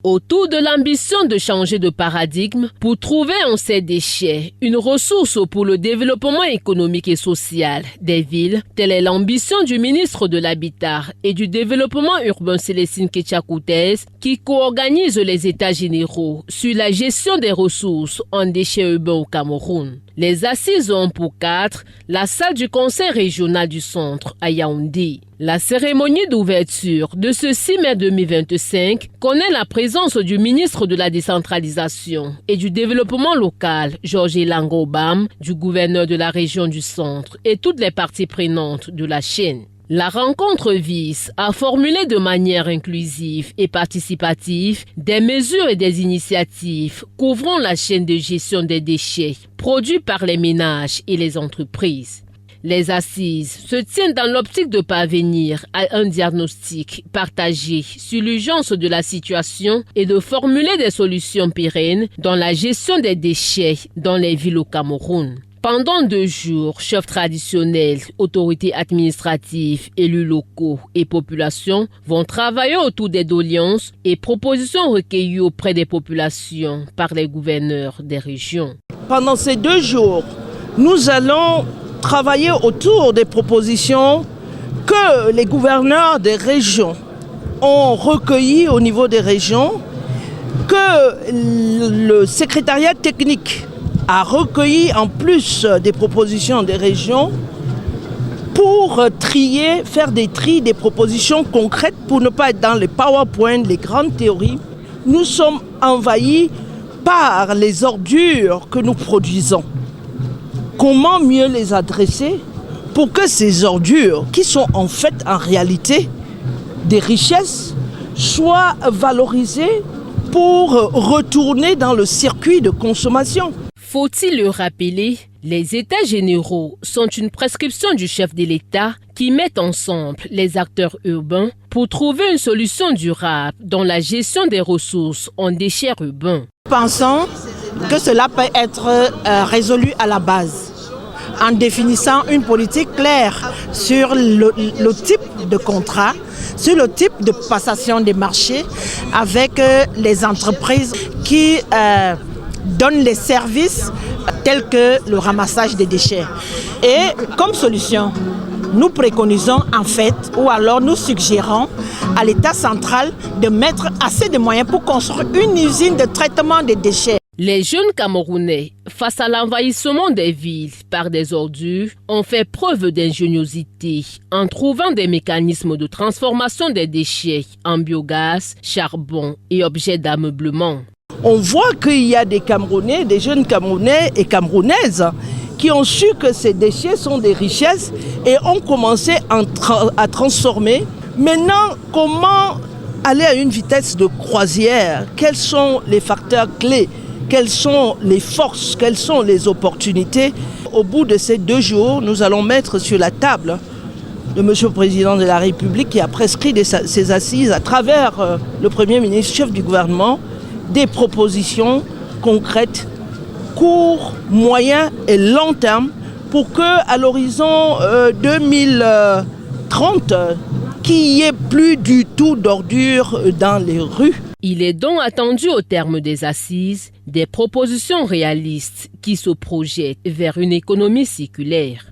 Autour de l'ambition de changer de paradigme pour trouver en ces déchets une ressource pour le développement économique et social des villes, telle est l'ambition du ministre de l'Habitat et du Développement urbain Célestine Ketchakoutez qui co-organise les États généraux sur la gestion des ressources en déchets urbains au Cameroun. Les assises ont pour cadre la salle du Conseil régional du centre à Yaoundé. La cérémonie d'ouverture de ce 6 mai 2025 connaît la présence du ministre de la décentralisation et du développement local, Georges Elango Obam, du gouverneur de la région du centre et toutes les parties prenantes de la chaîne. La rencontre vise à formuler de manière inclusive et participative des mesures et des initiatives couvrant la chaîne de gestion des déchets produits par les ménages et les entreprises. Les assises se tiennent dans l'optique de parvenir à un diagnostic partagé sur l'urgence de la situation et de formuler des solutions pérennes dans la gestion des déchets dans les villes au Cameroun. Pendant 2 jours, chefs traditionnels, autorités administratives, élus locaux et populations vont travailler autour des doléances et propositions recueillies auprès des populations par les gouverneurs des régions. Pendant ces 2 jours, nous allons travailler autour des propositions que les gouverneurs des régions ont recueillies au niveau des régions, que le secrétariat technique a recueilli en plus des propositions des régions pour trier, faire des tris, des propositions concrètes pour ne pas être dans les PowerPoint, les grandes théories. Nous sommes envahis par les ordures que nous produisons. Comment mieux les adresser pour que ces ordures, qui sont en fait en réalité des richesses, soient valorisées pour retourner dans le circuit de consommation? Faut-il le rappeler, les États généraux sont une prescription du chef de l'État qui met ensemble les acteurs urbains pour trouver une solution durable dans la gestion des ressources en déchets urbains. Pensons que cela peut être résolu à la base en définissant une politique claire sur le type de contrat, sur le type de passation des marchés avec les entreprises qui donnent les services tels que le ramassage des déchets. Et comme solution, nous préconisons en fait, ou alors nous suggérons à l'État central de mettre assez de moyens pour construire une usine de traitement des déchets. Les jeunes Camerounais, face à l'envahissement des villes par des ordures, ont fait preuve d'ingéniosité en trouvant des mécanismes de transformation des déchets en biogaz, charbon et objets d'ameublement. On voit qu'il y a des Camerounais, des jeunes Camerounais et Camerounaises qui ont su que ces déchets sont des richesses et ont commencé à transformer. Maintenant, comment aller à une vitesse de croisière? Quels sont les facteurs clés? Quelles sont les forces? Quelles sont les opportunités? Au bout de ces 2 jours, nous allons mettre sur la table de M. le Président de la République qui a prescrit ces assises à travers le Premier ministre, chef du gouvernement, des propositions concrètes, court, moyen et long terme pour qu'à l'horizon 2030, qu'il n'y ait plus du tout d'ordures dans les rues. Il est donc attendu au terme des assises des propositions réalistes qui se projettent vers une économie circulaire.